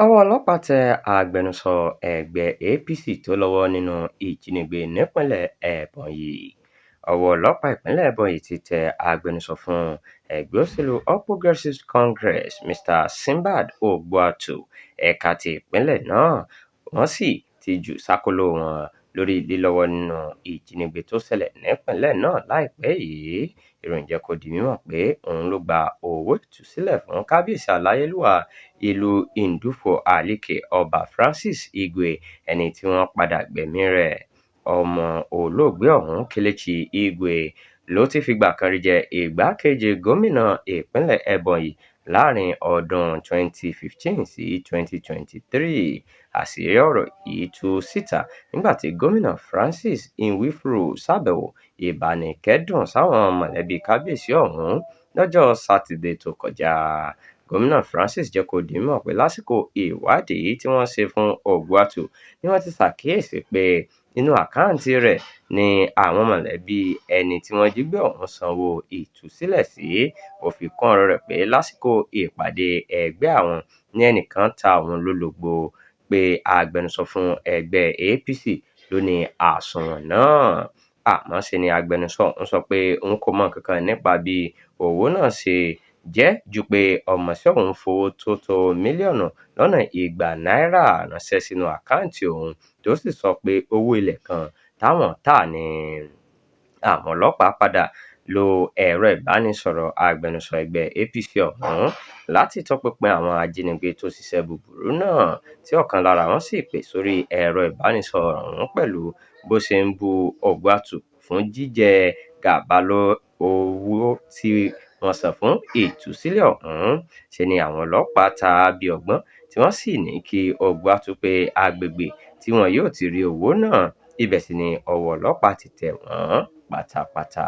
Ọwọ́ ọlọ́pàá tẹ agbẹnusọ ẹgbẹ́ APC tó lọ́wọ́ nínú ìjínigbé nípínlẹ̀ Ebonyi. Ọwọ́ ọlọ́pàá ìpínlẹ̀ Ebonyi ti tẹ agbẹnusọ fún ẹgbẹ́ òṣèlú All Progressives Congress, Mr. Simbad Ogbuatu, ẹ̀ka ti ìpínlẹ̀ náà, wọ́n sì ti jù sákòlò wọn lórí lílọ́wọ́ nínú ìjínigbé tó ṣẹlẹ̀ nípínlẹ̀ náà láìpẹ́ yìí. Ìròyìn jẹ́ kó di mímọ̀ pé òun ló gba owó ìtúsílẹ̀ fún kábíyèsí aláyélúwà ìlú Ndufo Alike Ọba Francis Igwe, ẹni tí wọ́n padà gbẹ̀mí rẹ̀. Ọmọ olóògbé ọ̀hún, Kelechi Igwe, ló ti fìgbà kan rí jẹ́ igbákejì gómìnà ìpínlẹ̀ Ebonyi láàrin ọdún 2015 sí 2023. Àṣírí ọ̀rọ̀ yìí tú síta nígbà tí gómìnà Francis Nwifuru ṣàbẹ̀wò ìbánikẹ́dùn sáwọn mọ̀lẹ́bí kábíyèsí ọ̀hún lọ́jọ́ Sátidé tó kọjá. Gómìnà Francis jẹ́ kó di mímọ̀ pé lásìkò ìwádìí tí wọ́n ṣe fún Ogbuatu ni wọ́n ti ṣàkíyèsí pé nínú àkáǹtì rẹ̀ ni àwọn mọ̀lẹ́bí ẹni tí wọ́n jí gbé ọ̀hún sanwó ìtúsílẹ̀ sí. Ó fi kún ọ̀rọ̀ rẹ̀ pé lásìkò ìpàdé ẹgbẹ́ àwọn ní ẹnìkan ta òun lólobó pé agbẹnusọ fún ẹgbẹ́ APC ló ní àsùnwọ̀n náà. Àmọ́ ṣe ni agbẹnusọ ọ̀hún sọ pé òun kò mọ nǹkan kan nípa bí owó náà ṣe jẹ́ ju pé ọmọọṣẹ́ òun fowó tó mílíọ̀nù lọ́nà 200 náírà ránṣẹ́ sínú àkáǹtì òun tó sì sọ pé owó ilẹ̀ kan táwọn tà ni. Àwọn ọlọ́pàá padà lo ẹ̀rọ ìbánisọ̀rọ̀ agbẹnusọ ẹgbẹ́ APC ọ̀hún láti tọpinpin àwọn ajínigbé tó ṣiṣẹ́ búburú náà, tí ọ̀kan lára wọn sì pè sórí ẹ̀rọ ìbánisọ̀rọ̀ ọ̀hún pẹ̀lú bó ṣe ń bu Ogbuatu fún jíjẹ gàba owó tí wọ́n san fún ìtúsílẹ̀ ọ̀hún. Ṣe ni àwọn ọlọ́pàá ta bí ọgbọ́n tí wọ́n sì ní kí Ogbuatu pé agbègbè tí wọn yóò ti rí owó náà, ibẹ̀ sì ni ọwọ́ ọlọ́pàá ti tẹ̀ wọ́n pátápátá.